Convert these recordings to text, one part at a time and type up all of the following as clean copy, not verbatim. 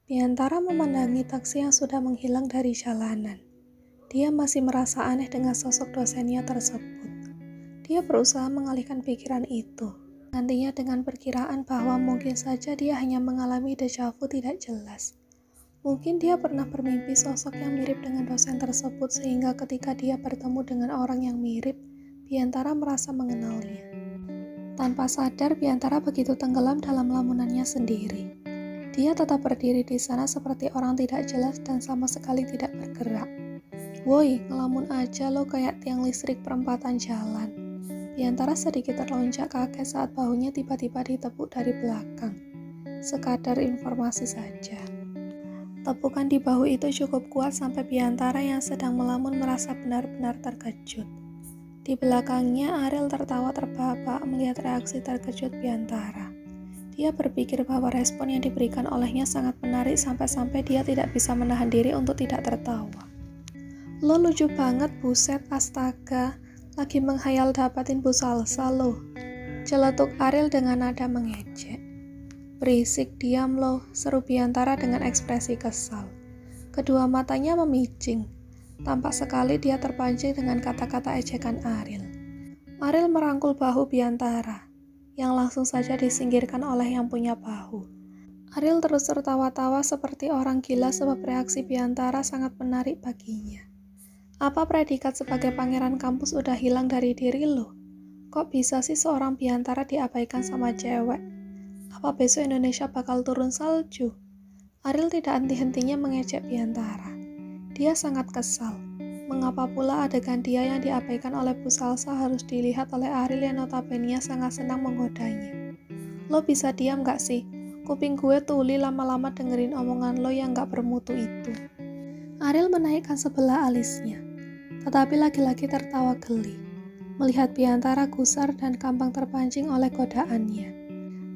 Biantara memandangi taksi yang sudah menghilang dari jalanan. Dia masih merasa aneh dengan sosok dosennya tersebut. Dia berusaha mengalihkan pikiran itu. Nantinya dengan perkiraan bahwa mungkin saja dia hanya mengalami deja vu tidak jelas. Mungkin dia pernah bermimpi sosok yang mirip dengan dosen tersebut sehingga ketika dia bertemu dengan orang yang mirip, Biantara merasa mengenalnya. Tanpa sadar, Biantara begitu tenggelam dalam lamunannya sendiri. Dia tetap berdiri di sana seperti orang tidak jelas dan sama sekali tidak bergerak. Woi, ngelamun aja lo kayak tiang listrik perempatan jalan. Biantara sedikit terlonjak kaget saat bahunya tiba-tiba ditepuk dari belakang. Sekadar informasi saja. Tepukan di bahu itu cukup kuat sampai Biantara yang sedang melamun merasa benar-benar terkejut. Di belakangnya, Ariel tertawa terbahak-bahak melihat reaksi terkejut Biantara. Dia berpikir bahwa respon yang diberikan olehnya sangat menarik sampai-sampai dia tidak bisa menahan diri untuk tidak tertawa. Lo lucu banget, buset, astaga. Lagi menghayal dapatin Bu Salsa lo. Celetuk Ariel dengan nada mengejek. Berisik, diam lo, seru Biantara dengan ekspresi kesal. Kedua matanya memicing. Tampak sekali dia terpancing dengan kata-kata ejekan Ariel. Ariel merangkul bahu Biantara, yang langsung saja disingkirkan oleh yang punya bahu. Ariel terus tertawa-tawa seperti orang gila sebab reaksi Biantara sangat menarik baginya. Apa predikat sebagai pangeran kampus udah hilang dari diri lo? Kok bisa sih seorang Biantara diabaikan sama cewek? Apa besok Indonesia bakal turun salju? Ariel tidak henti-hentinya mengejek Biantara. Dia sangat kesal. Mengapa pula adegan dia yang diabaikan oleh Bu Salsa harus dilihat oleh Ariel yang notabene sangat senang menggodanya? Lo bisa diam gak sih? Kuping gue tuli lama-lama dengerin omongan lo yang gak bermutu itu. Ariel menaikkan sebelah alisnya, tetapi lagi-lagi tertawa geli. Melihat Biantara gusar dan gampang terpancing oleh godaannya.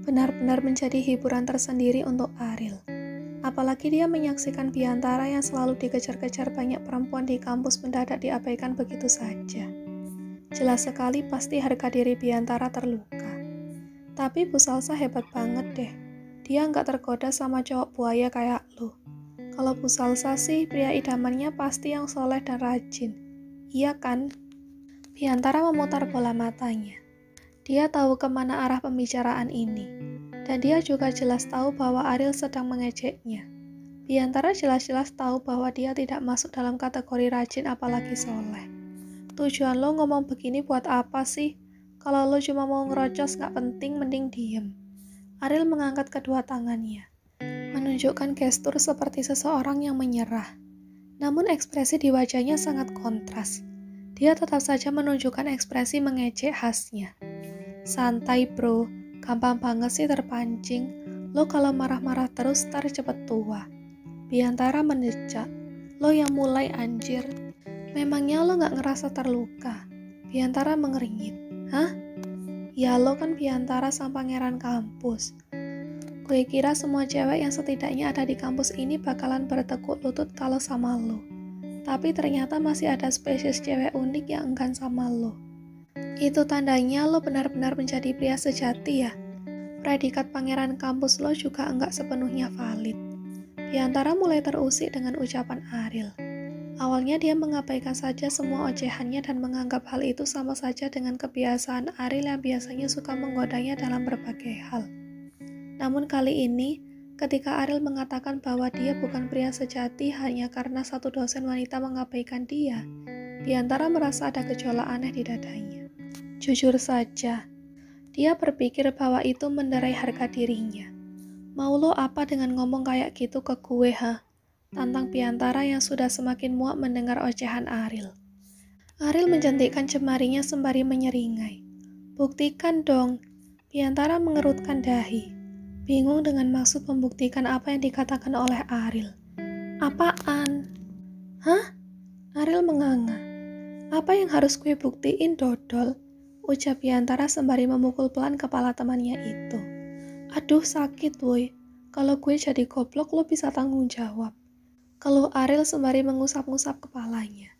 Benar-benar menjadi hiburan tersendiri untuk Ariel. Apalagi dia menyaksikan Biantara yang selalu dikejar-kejar banyak perempuan di kampus mendadak diabaikan begitu saja. Jelas sekali pasti harga diri Biantara terluka. Tapi Bu Salsa hebat banget deh. Dia nggak tergoda sama cowok buaya kayak lo. Kalau Bu Salsa sih pria idamannya pasti yang soleh dan rajin. Iya kan? Biantara memutar bola matanya. Dia tahu kemana arah pembicaraan ini. Dan dia juga jelas tahu bahwa Ariel sedang mengejeknya. Biantara jelas-jelas tahu bahwa dia tidak masuk dalam kategori rajin apalagi soleh. Tujuan lo ngomong begini buat apa sih? Kalau lo cuma mau ngerocos gak penting, mending diem. Ariel mengangkat kedua tangannya, menunjukkan gestur seperti seseorang yang menyerah. Namun ekspresi di wajahnya sangat kontras. Dia tetap saja menunjukkan ekspresi mengejek khasnya. Santai bro, gampang banget sih terpancing. Lo kalau marah-marah terus ntar cepet tua. Biantara mendecak. Lo yang mulai anjir. Memangnya lo gak ngerasa terluka? Biantara mengeringit. Hah? Ya lo kan Biantara sang pangeran kampus. Gue kira semua cewek yang setidaknya ada di kampus ini bakalan bertekuk lutut kalau sama lo. Tapi ternyata masih ada spesies cewek unik yang enggan sama lo. Itu tandanya lo benar-benar menjadi pria sejati ya. Predikat pangeran kampus lo juga enggak sepenuhnya valid. Biantara mulai terusik dengan ucapan Ariel. Awalnya dia mengabaikan saja semua ocehannya dan menganggap hal itu sama saja dengan kebiasaan Ariel yang biasanya suka menggodanya dalam berbagai hal. Namun kali ini, ketika Ariel mengatakan bahwa dia bukan pria sejati hanya karena satu dosen wanita mengabaikan dia, Biantara merasa ada gejolak aneh di dadanya. Jujur saja, dia berpikir bahwa itu menderai harga dirinya. Mau lo apa dengan ngomong kayak gitu ke gue, ha? Tantang Biantara yang sudah semakin muak mendengar ocehan Ariel. Ariel menjentikkan jemarinya sembari menyeringai. Buktikan dong. Biantara mengerutkan dahi, bingung dengan maksud membuktikan apa yang dikatakan oleh Ariel. Apaan? Hah? Ariel menganga. Apa yang harus gue buktiin, dodol? Ucap Biantara sembari memukul pelan kepala temannya itu. Aduh sakit woi, kalau gue jadi goblok lo bisa tanggung jawab. Keluh Ariel sembari mengusap-ngusap kepalanya.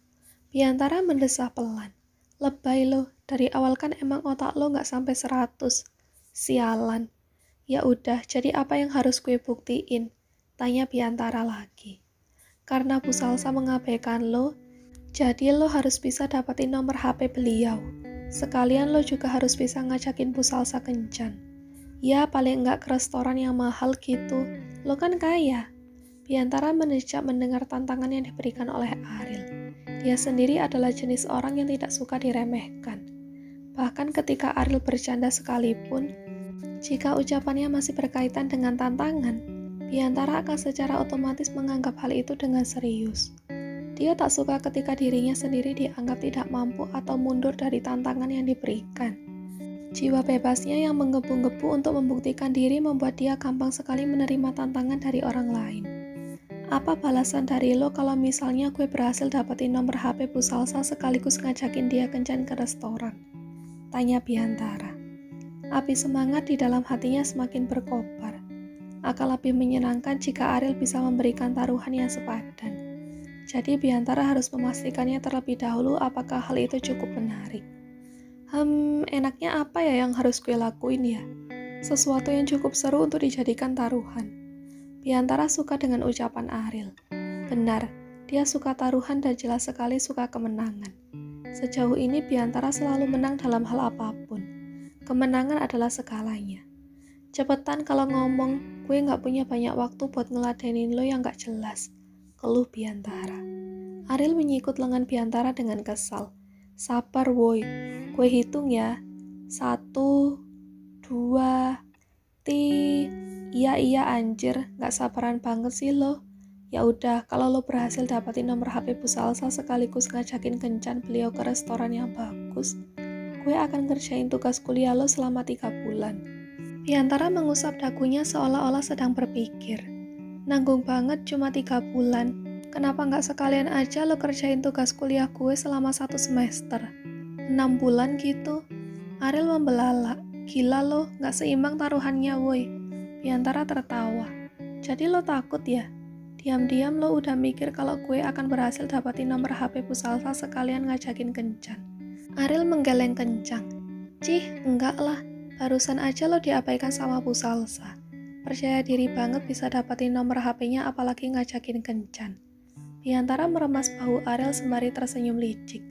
Biantara mendesah pelan. Lebay lo, dari awal kan emang otak lo gak sampai 100. Sialan. Ya udah, jadi apa yang harus gue buktiin? Tanya Biantara lagi. Karena Bu Salsa mengabaikan lo, jadi lo harus bisa dapetin nomor HP beliau. Sekalian lo juga harus bisa ngajakin Bu Salsa kencan. Ya paling enggak ke restoran yang mahal gitu. Lo kan kaya. Biantara menecap mendengar tantangan yang diberikan oleh Ariel. Dia sendiri adalah jenis orang yang tidak suka diremehkan. Bahkan ketika Ariel bercanda sekalipun, jika ucapannya masih berkaitan dengan tantangan, Biantara akan secara otomatis menganggap hal itu dengan serius. Dia tak suka ketika dirinya sendiri dianggap tidak mampu atau mundur dari tantangan yang diberikan. Jiwa bebasnya yang menggebu-gebu untuk membuktikan diri membuat dia gampang sekali menerima tantangan dari orang lain. Apa balasan dari lo kalau misalnya gue berhasil dapetin nomor HP Bu Salsa sekaligus ngajakin dia kencan ke restoran? Tanya Biantara. Api semangat di dalam hatinya semakin berkobar. Akan lebih menyenangkan jika Ariel bisa memberikan taruhan yang sepadan. Jadi Biantara harus memastikannya terlebih dahulu apakah hal itu cukup menarik. Enaknya apa ya yang harus gue lakuin ya? Sesuatu yang cukup seru untuk dijadikan taruhan. Biantara suka dengan ucapan Ariel. Benar, dia suka taruhan dan jelas sekali suka kemenangan. Sejauh ini Biantara selalu menang dalam hal apapun. Kemenangan adalah segalanya. Cepetan kalau ngomong, gue gak punya banyak waktu buat ngeladenin lo yang gak jelas. Keluh Biantara. Ariel menyikut lengan Biantara dengan kesal. Sabar woi, gue hitung ya. 1, 2, Iya anjir, gak sabaran banget sih lo. Ya udah, kalau lo berhasil dapetin nomor HP Bu Salsa sekaligus ngajakin kencan beliau ke restoran yang bagus, gue akan ngerjain tugas kuliah lo selama 3 bulan. Biantara mengusap dagunya seolah-olah sedang berpikir. Nanggung banget cuma 3 bulan. Kenapa nggak sekalian aja lo kerjain tugas kuliah gue selama 1 semester? 6 bulan gitu? Ariel membelalak. Gila lo, nggak seimbang taruhannya woi. Biantara tertawa. Jadi lo takut ya? Diam-diam lo udah mikir kalau gue akan berhasil dapetin nomor HP Bu Salsa sekalian ngajakin kencan. Ariel menggeleng kencang. Cih, enggak lah. Barusan aja lo diabaikan sama Bu Salsa. Percaya diri banget bisa dapetin nomor HP-nya apalagi ngajakin kencan. Biantara meremas bahu Ariel sembari tersenyum licik.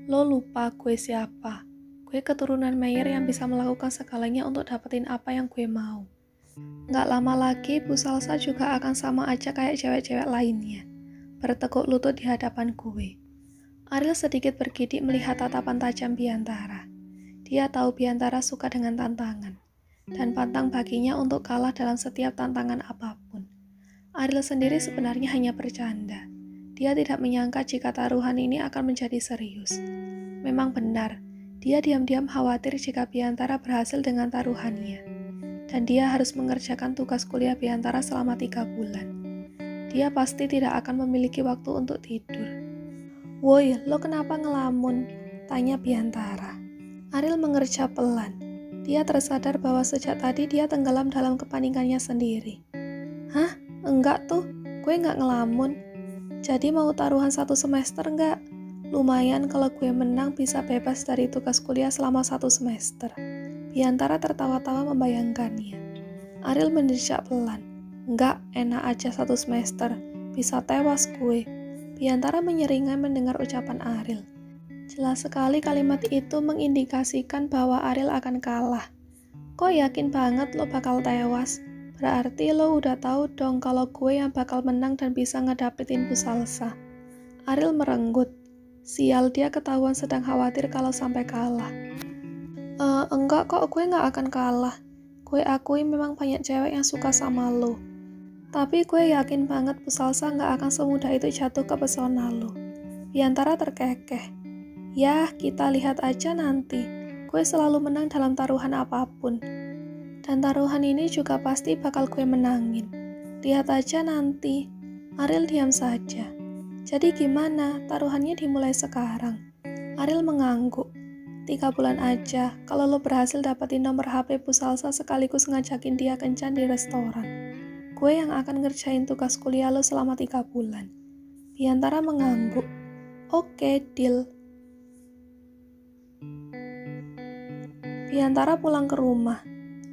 Lo lupa gue siapa? Gue keturunan Meyer yang bisa melakukan segalanya untuk dapetin apa yang gue mau. Nggak lama lagi Bu Salsa juga akan sama aja kayak cewek-cewek lainnya. Bertekuk lutut di hadapan gue. Ariel sedikit bergidik melihat tatapan tajam Biantara. Dia tahu Biantara suka dengan tantangan, dan pantang baginya untuk kalah dalam setiap tantangan apapun. Ariel sendiri sebenarnya hanya bercanda. Dia tidak menyangka jika taruhan ini akan menjadi serius. Memang benar, dia diam-diam khawatir jika Biantara berhasil dengan taruhannya. Dan dia harus mengerjakan tugas kuliah Biantara selama 3 bulan. Dia pasti tidak akan memiliki waktu untuk tidur. Woi, lo kenapa ngelamun? Tanya Biantara. Ariel mengerjap pelan. Dia tersadar bahwa sejak tadi dia tenggelam dalam kepanikannya sendiri. Hah? Enggak tuh, gue nggak ngelamun. Jadi mau taruhan 1 semester nggak? Lumayan kalau gue menang bisa bebas dari tugas kuliah selama 1 semester. Biantara tertawa-tawa membayangkannya. Ariel mendesak pelan. Enggak, enak aja 1 semester. Bisa tewas gue. Biantara menyeringai mendengar ucapan Ariel. Jelas sekali kalimat itu mengindikasikan bahwa Ariel akan kalah. Kok yakin banget lo bakal tewas? Berarti lo udah tahu dong kalau gue yang bakal menang dan bisa ngedapetin Bu Salsa. Ariel merenggut. Sial, dia ketahuan sedang khawatir kalau sampai kalah. Enggak kok, gue gak akan kalah. Gue akui memang banyak cewek yang suka sama lo. Tapi gue yakin banget Bu Salsa gak akan semudah itu jatuh ke pesona lo. Biantara terkekeh. Ya, kita lihat aja nanti. Gue selalu menang dalam taruhan apapun. Dan taruhan ini juga pasti bakal gue menangin. Lihat aja nanti. Ariel diam saja. Jadi gimana? Taruhannya dimulai sekarang. Ariel mengangguk. 3 bulan aja, kalau lo berhasil dapetin nomor HP Bu Salsa sekaligus ngajakin dia kencan di restoran. Gue yang akan ngerjain tugas kuliah lo selama 3 bulan. Biantara mengangguk. Oke, deal. Biantara pulang ke rumah.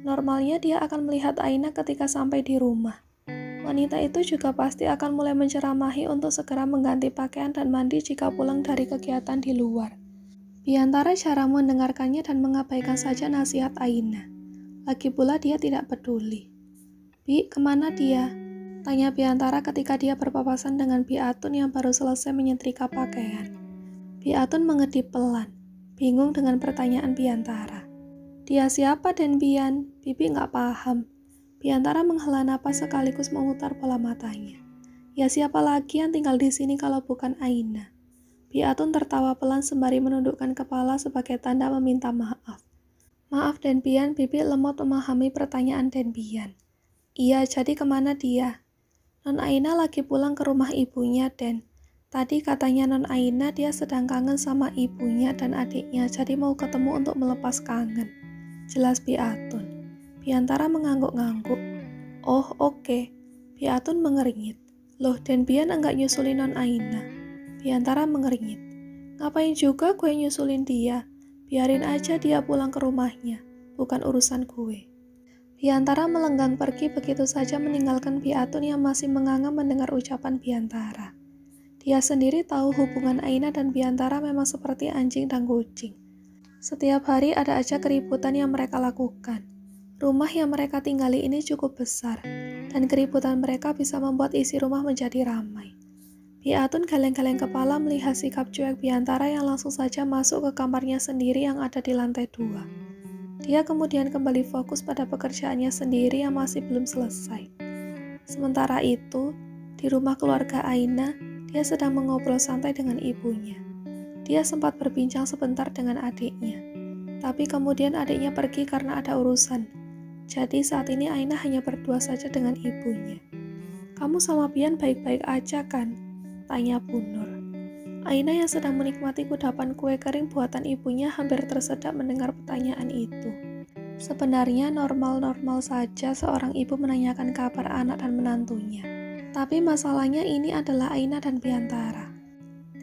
Normalnya dia akan melihat Aina ketika sampai di rumah. Wanita itu juga pasti akan mulai menceramahi untuk segera mengganti pakaian dan mandi jika pulang dari kegiatan di luar. Biantara cara mendengarkannya dan mengabaikan saja nasihat Aina. Lagi pula dia tidak peduli. "Bi, kemana dia?" tanya Biantara ketika dia berpapasan dengan Bi Atun yang baru selesai menyetrika pakaian. Bi Atun mengedip pelan, bingung dengan pertanyaan Biantara. "Dia siapa, Den Bian? Bibi nggak paham." Biantara menghela napas sekaligus memutar bola matanya. "Ya siapa lagi yang tinggal di sini kalau bukan Aina?" Bi Atun tertawa pelan sembari menundukkan kepala sebagai tanda meminta maaf. "Maaf Den Bian, Bibi lemot memahami pertanyaan Den Bian." "Iya, jadi kemana dia?" "Non Aina lagi pulang ke rumah ibunya, Den. Tadi katanya Non Aina dia sedang kangen sama ibunya dan adiknya, jadi mau ketemu untuk melepas kangen," jelas Bi Atun. Biantara mengangguk-ngangguk. "Oh, oke." Bi Atun mengernyit. "Loh, Den Bian enggak nyusulin Non Aina?" Biantara mengernyit. "Ngapain juga gue nyusulin dia? Biarin aja dia pulang ke rumahnya. Bukan urusan gue." Biantara melenggang pergi begitu saja meninggalkan Bi Atun yang masih menganga mendengar ucapan Biantara. Dia sendiri tahu hubungan Aina dan Biantara memang seperti anjing dan kucing. Setiap hari ada aja keributan yang mereka lakukan. Rumah yang mereka tinggali ini cukup besar, dan keributan mereka bisa membuat isi rumah menjadi ramai. Bi Atun geleng-geleng kepala melihat sikap cuek Biantara yang langsung saja masuk ke kamarnya sendiri yang ada di lantai 2. Dia kemudian kembali fokus pada pekerjaannya sendiri yang masih belum selesai. Sementara itu, di rumah keluarga Aina, dia sedang mengobrol santai dengan ibunya. Dia sempat berbincang sebentar dengan adiknya, tapi kemudian adiknya pergi karena ada urusan. Jadi saat ini Aina hanya berdua saja dengan ibunya. "Kamu sama Bian baik-baik aja kan?" tanya Bu Nur. Aina yang sedang menikmati kudapan kue kering buatan ibunya hampir tersedak mendengar pertanyaan itu. Sebenarnya normal-normal saja seorang ibu menanyakan kabar anak dan menantunya. Tapi masalahnya ini adalah Aina dan Biantara.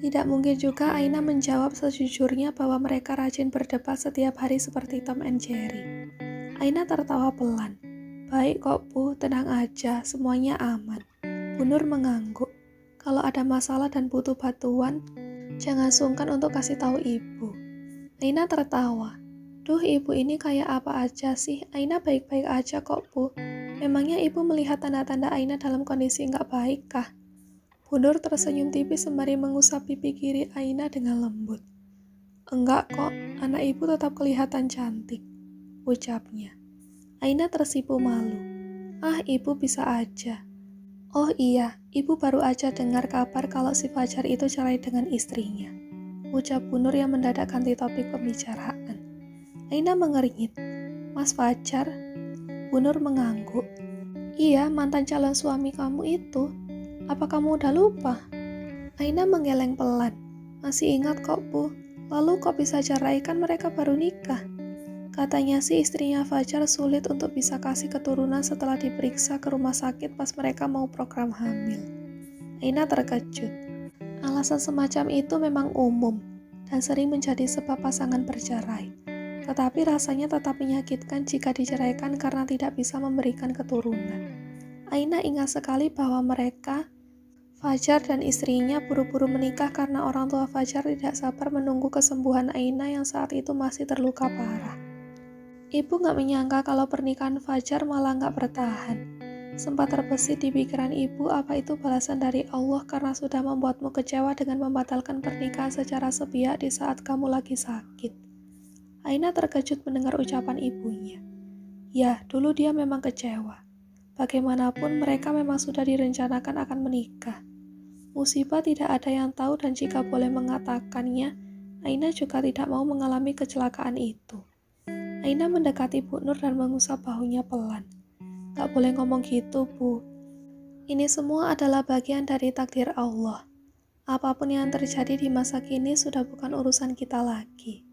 Tidak mungkin juga Aina menjawab sejujurnya bahwa mereka rajin berdebat setiap hari seperti Tom and Jerry. Aina tertawa pelan. "Baik kok Bu, tenang aja, semuanya aman." Bu Nur mengangguk. "Kalau ada masalah dan butuh bantuan, jangan sungkan untuk kasih tahu ibu." Aina tertawa. "Duh, ibu ini kayak apa aja sih? Aina baik-baik aja kok Bu. Memangnya ibu melihat tanda-tanda Aina dalam kondisi nggak baik kah?" Bu Nur tersenyum tipis sembari mengusap pipi kiri Aina dengan lembut. "Enggak kok, anak ibu tetap kelihatan cantik," ucapnya. Aina tersipu malu. "Ah, ibu bisa aja." "Oh iya, ibu baru aja dengar kabar kalau si Fajar itu cerai dengan istrinya," ucap Bu Nur yang mendadak ganti topik pembicaraan. Aina mengernyit. "Mas Fajar?" Bu Nur mengangguk. "Iya, mantan calon suami kamu itu. Apa kamu udah lupa?" Aina menggeleng pelan. "Masih ingat kok, Bu. Lalu kok bisa cerai, kan mereka baru nikah?" Katanya sih istrinya Fajar sulit untuk bisa kasih keturunan setelah diperiksa ke rumah sakit pas mereka mau program hamil. Aina terkejut. Alasan semacam itu memang umum dan sering menjadi sebab pasangan bercerai. Tetapi rasanya tetap menyakitkan jika diceraikan karena tidak bisa memberikan keturunan. Aina ingat sekali bahwa mereka, Fajar dan istrinya, buru-buru menikah karena orang tua Fajar tidak sabar menunggu kesembuhan Aina yang saat itu masih terluka parah. Ibu gak menyangka kalau pernikahan Fajar malah gak bertahan. Sempat terbesit di pikiran ibu apa itu balasan dari Allah karena sudah membuatmu kecewa dengan membatalkan pernikahan secara sepihak di saat kamu lagi sakit. Aina terkejut mendengar ucapan ibunya. Ya, dulu dia memang kecewa. Bagaimanapun mereka memang sudah direncanakan akan menikah. Musibah tidak ada yang tahu dan jika boleh mengatakannya, Aina juga tidak mau mengalami kecelakaan itu. Aina mendekati Bu Nur dan mengusap bahunya pelan. "Gak boleh ngomong gitu, Bu. Ini semua adalah bagian dari takdir Allah. Apapun yang terjadi di masa kini sudah bukan urusan kita lagi.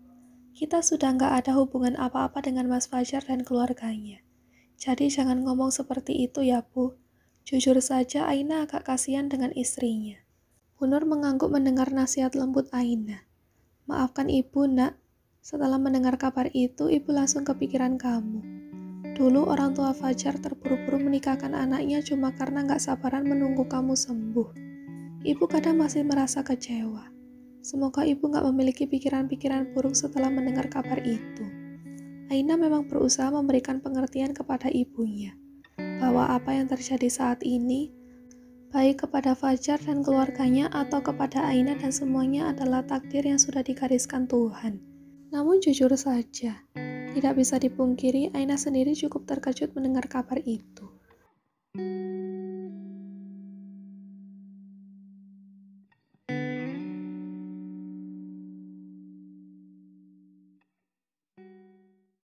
Kita sudah gak ada hubungan apa-apa dengan Mas Fajar dan keluarganya. Jadi jangan ngomong seperti itu ya, Bu." Jujur saja Aina agak kasihan dengan istrinya. Bu Nur mengangguk mendengar nasihat lembut Aina. "Maafkan ibu, Nak. Setelah mendengar kabar itu, ibu langsung kepikiran kamu." Dulu orang tua Fajar terburu-buru menikahkan anaknya cuma karena gak sabaran menunggu kamu sembuh. Ibu kadang masih merasa kecewa. Semoga ibu gak memiliki pikiran-pikiran buruk setelah mendengar kabar itu. Aina memang berusaha memberikan pengertian kepada ibunya, bahwa apa yang terjadi saat ini, baik kepada Fajar dan keluarganya atau kepada Aina dan semuanya adalah takdir yang sudah digariskan Tuhan. Namun jujur saja, tidak bisa dipungkiri Aina sendiri cukup terkejut mendengar kabar itu.